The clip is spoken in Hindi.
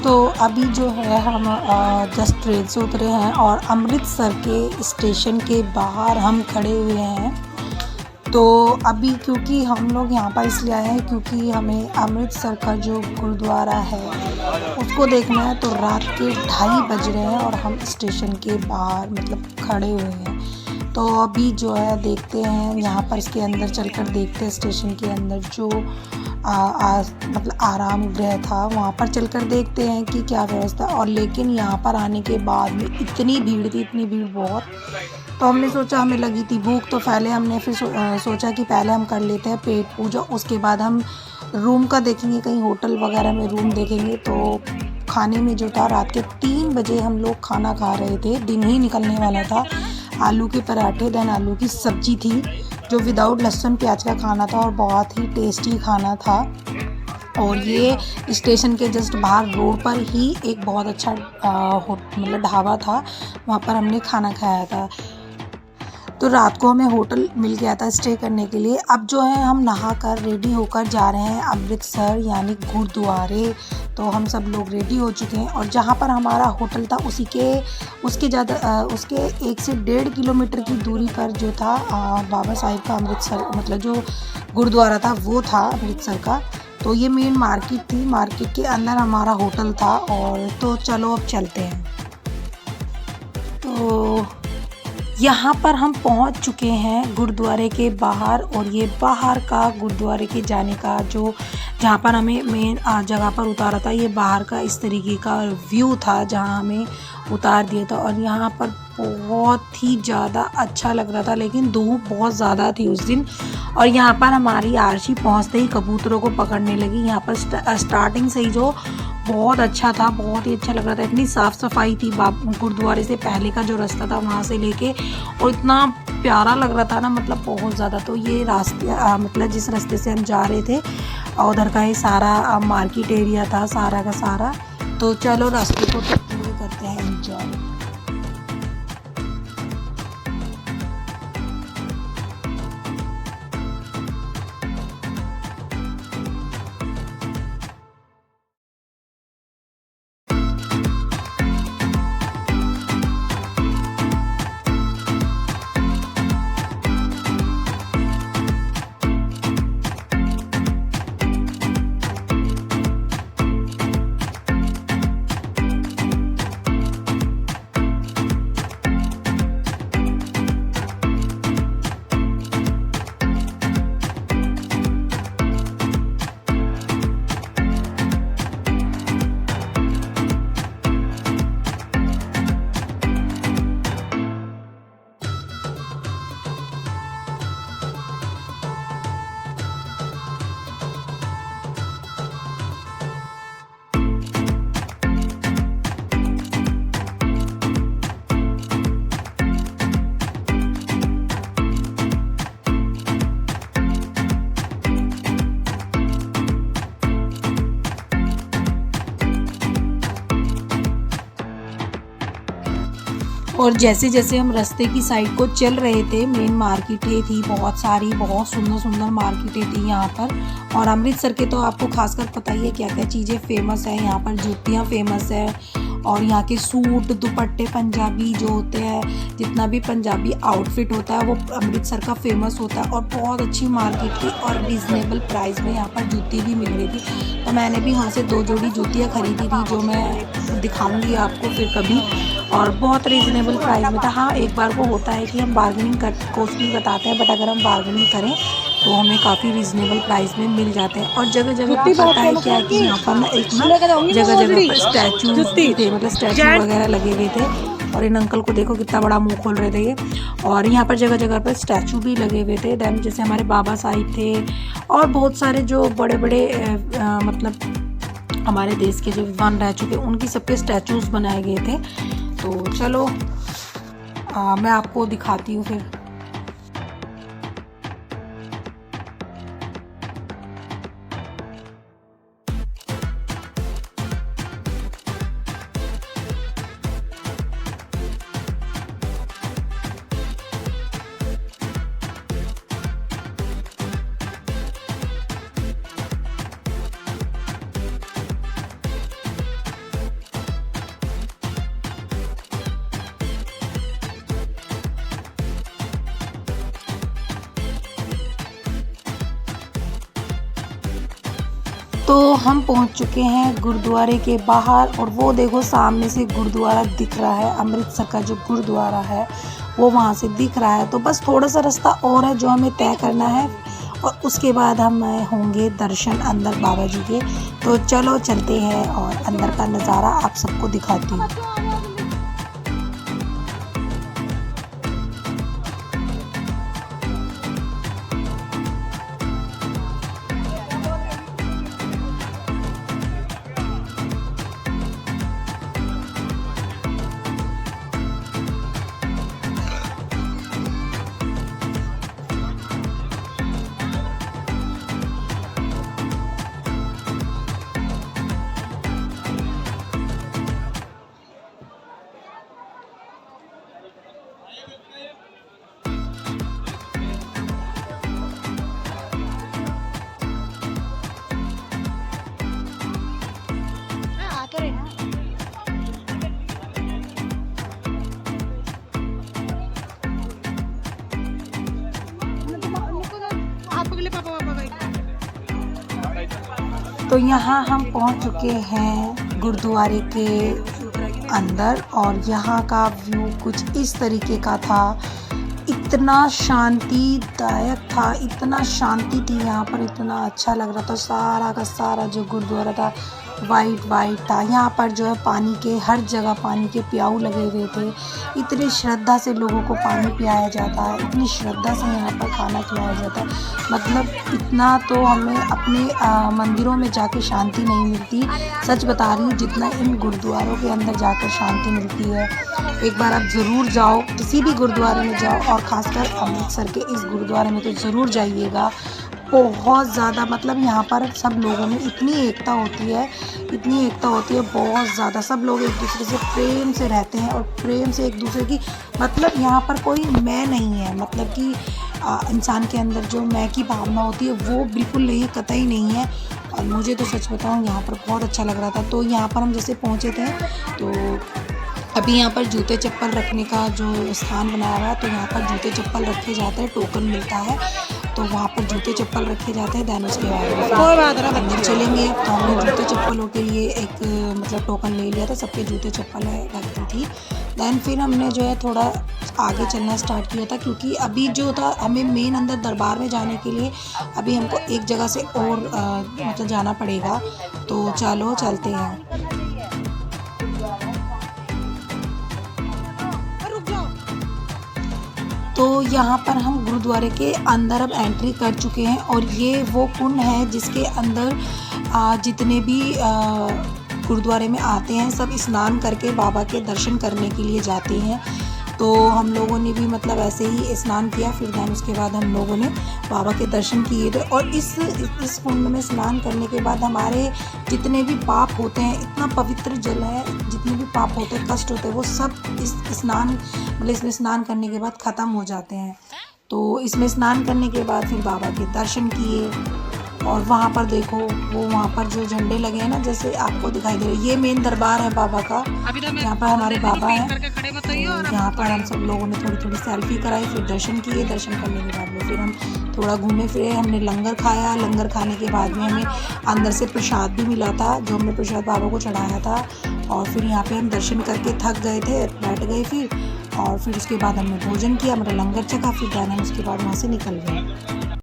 तो अभी जो है हम जस्ट ट्रेन से उतरे हैं और अमृतसर के स्टेशन के बाहर हम खड़े हुए हैं। तो अभी क्योंकि हम लोग यहाँ पर इसलिए आए हैं क्योंकि हमें अमृतसर का जो गुरुद्वारा है उसको देखना है। तो रात के 2:30 बज रहे हैं और हम स्टेशन के बाहर मतलब खड़े हुए हैं। तो अभी जो है देखते हैं यहाँ पर, इसके अंदर चलकर देखते हैं स्टेशन के अंदर जो मतलब आराम गृह था वहाँ पर चलकर देखते हैं कि क्या व्यवस्था। और लेकिन यहाँ पर आने के बाद में इतनी भीड़ थी, इतनी भीड़ बहुत। तो हमने सोचा, हमें लगी थी भूख, तो पहले हमने फिर सोचा कि पहले हम कर लेते हैं पेट पूजा, उसके बाद हम रूम का देखेंगे, कहीं होटल वगैरह में रूम देखेंगे। तो खाने में जो था रात के 3 बजे हम लोग खाना खा रहे थे, दिन ही निकलने वाला था। आलू के पराठे देन आलू की सब्जी थी जो विदाउट लहसुन प्याज का खाना था और बहुत ही टेस्टी खाना था। और ये स्टेशन के जस्ट बाहर रोड पर ही एक बहुत अच्छा मतलब ढाबा था, वहाँ पर हमने खाना खाया था। तो रात को हमें होटल मिल गया था स्टे करने के लिए। अब जो है हम नहाकर रेडी होकर जा रहे हैं अमृतसर यानी गुरुद्वारे। तो हम सब लोग रेडी हो चुके हैं और जहाँ पर हमारा होटल था उसके 1 से 1.5 किलोमीटर की दूरी पर जो था बाबा साहिब का अमृतसर मतलब जो गुरुद्वारा था वो था अमृतसर का। तो ये मेन मार्केट थी, मार्केट के अंदर हमारा होटल था। और तो चलो अब चलते हैं। तो यहाँ पर हम पहुँच चुके हैं गुरुद्वारे के बाहर। और ये बाहर का गुरुद्वारे के जाने का जो जहाँ पर हमें मेन जगह पर उतारा था, ये बाहर का इस तरीके का व्यू था जहाँ हमें उतार दिया था। और यहाँ पर बहुत ही ज़्यादा अच्छा लग रहा था, लेकिन धूप बहुत ज़्यादा थी उस दिन। और यहाँ पर हमारी आरसी पहुँचते ही कबूतरों को पकड़ने लगी। यहाँ पर स्टार्टिंग से ही जो बहुत अच्छा था, बहुत ही अच्छा लग रहा था। इतनी साफ़ सफाई थी गुरुद्वारे से पहले का जो रास्ता था वहाँ से लेके, और इतना प्यारा लग रहा था ना, मतलब बहुत ज़्यादा। तो ये रास्ते मतलब जिस रास्ते से हम जा रहे थे उधर का ही सारा मार्केट एरिया था, सारा का सारा। तो चलो रास्ते को तो पूरे करते हैं एंजॉय। और जैसे जैसे हम रास्ते की साइड को चल रहे थे, मेन मार्केटें थी बहुत सारी, बहुत सुंदर सुंदर मार्केटें थी यहाँ पर। और अमृतसर के तो आपको खासकर पता ही है क्या क्या चीज़ें फेमस है। यहाँ पर जूतियाँ फेमस है और यहाँ के सूट दुपट्टे पंजाबी जो होते हैं, जितना भी पंजाबी आउटफिट होता है वो अमृतसर का फेमस होता है। और बहुत अच्छी मार्केट थी और रिजनेबल प्राइस में यहाँ पर जूती भी मिल रही थी। तो मैंने भी वहाँ से 2 जोड़ी जूतियाँ खरीदी थी जो मैं दिखाऊंगी आपको फिर कभी, और बहुत रीज़नेबल प्राइस में था। हाँ, एक बार को होता है कि हम बार्गेनिंग कॉस्ट भी बताते हैं, बट अगर हम बार्गेनिंग करें तो हमें काफ़ी रीज़नेबल प्राइस में मिल जाते हैं। और जगह जगह पर पता है क्या कि यहाँ पर ना एक ना जगह जगह पर स्टैचू थे, मतलब स्टैचू वगैरह लगे हुए थे। और इन अंकल को देखो कितना बड़ा मुंह खोल रहे थे ये। और यहाँ पर जगह जगह पर स्टैचू भी लगे हुए थे। दैन जैसे हमारे बाबा साहिब थे और बहुत सारे जो बड़े बड़े मतलब हमारे देश के जो विद्वान रह चुके उनकी सबके स्टैचूज़ बनाए गए थे। तो चलो मैं आपको दिखाती हूँ फिर। तो हम पहुंच चुके हैं गुरुद्वारे के बाहर और वो देखो सामने से गुरुद्वारा दिख रहा है। अमृतसर का जो गुरुद्वारा है वो वहाँ से दिख रहा है। तो बस थोड़ा सा रास्ता और है जो हमें तय करना है और उसके बाद हम होंगे दर्शन अंदर बाबा जी के। तो चलो चलते हैं और अंदर का नज़ारा आप सबको दिखाती हूँ। तो यहाँ हम पहुँच चुके हैं गुरुद्वारे के अंदर और यहाँ का व्यू कुछ इस तरीके का था। इतना शांतिदायक था, इतना शांति थी यहाँ पर, इतना अच्छा लग रहा था। सारा का सारा जो गुरुद्वारा था वाइट था। यहाँ पर जो है पानी के हर जगह पानी के प्याऊ लगे हुए थे। इतनी श्रद्धा से लोगों को पानी पिलाया जाता है, इतनी श्रद्धा से यहाँ पर खाना खिलाया जाता है। मतलब इतना तो हमें अपने मंदिरों में जाके शांति नहीं मिलती, सच बता रही हूँ, जितना इन गुरुद्वारों के अंदर जाकर शांति मिलती है। एक बार आप ज़रूर जाओ, किसी भी गुरुद्वारे में जाओ और ख़ासकर अमृतसर के इस गुरुद्वारे में तो ज़रूर जाइएगा। बहुत ज़्यादा मतलब यहाँ पर सब लोगों में इतनी एकता होती है, बहुत ज़्यादा। सब लोग एक दूसरे से प्रेम से रहते हैं और प्रेम से एक दूसरे की, मतलब यहाँ पर कोई मैं नहीं है, मतलब कि इंसान के अंदर जो मैं की भावना होती है वो बिल्कुल नहीं है, कतई नहीं है। और मुझे तो सच बताऊँ यहाँ पर बहुत अच्छा लग रहा था। तो यहाँ पर हम जैसे पहुँचे थे तो अभी यहाँ पर जूते चप्पल रखने का जो स्थान बनाया हुआ है, तो यहाँ पर जूते चप्पल रखे जाते हैं, टोकन मिलता है, तो वहाँ पर जूते चप्पल रखे जाते हैं। दैन उसके बाद अंदर चलेंगे। तो हमने जूते चप्पलों के लिए एक मतलब टोकन ले लिया था, सबके जूते चप्पल रखती थी। दैन फिर हमने जो है थोड़ा आगे चलना स्टार्ट किया था, क्योंकि अभी जो था हमें मेन अंदर दरबार में जाने के लिए अभी हमको एक जगह से और मतलब जाना पड़ेगा। तो चलो चलते हैं। तो यहाँ पर हम गुरुद्वारे के अंदर अब एंट्री कर चुके हैं और ये वो कुंड है जिसके अंदर जितने भी गुरुद्वारे में आते हैं सब स्नान करके बाबा के दर्शन करने के लिए जाते हैं। तो हम लोगों ने भी मतलब ऐसे ही स्नान किया, फिर दैन उसके बाद हम लोगों ने बाबा के दर्शन किए थे। और इस कुंड में स्नान करने के बाद हमारे जितने भी पाप होते हैं, इतना पवित्र जल है, जितने भी पाप होते हैं, कष्ट होते हैं, वो सब इसमें स्नान करने के बाद ख़त्म हो जाते हैं। तो इसमें स्नान करने के बाद फिर बाबा के दर्शन किए और वहाँ पर देखो वो वहाँ पर जो झंडे लगे हैं ना, जैसे आपको दिखाई दे रहे हैं, ये मेन दरबार है बाबा का। यहाँ पर हमारे बाबा हैं, तो यहाँ पर हम सब लोगों ने थोड़ी सेल्फी कराई, फिर दर्शन किए। दर्शन करने के बाद में फिर हम थोड़ा घूमे फिरे, हमने लंगर खाया। लंगर खाने के बाद में हमें अंदर से प्रसाद भी मिला था, जो हमने प्रसाद बाबा को चढ़ाया था। और फिर यहाँ पे हम दर्शन करके थक गए थे, बैठ गए फिर, और फिर उसके बाद हमने भोजन किया, मतलब लंगर चखा, फिर हम उसके बाद वहाँ से निकल गए।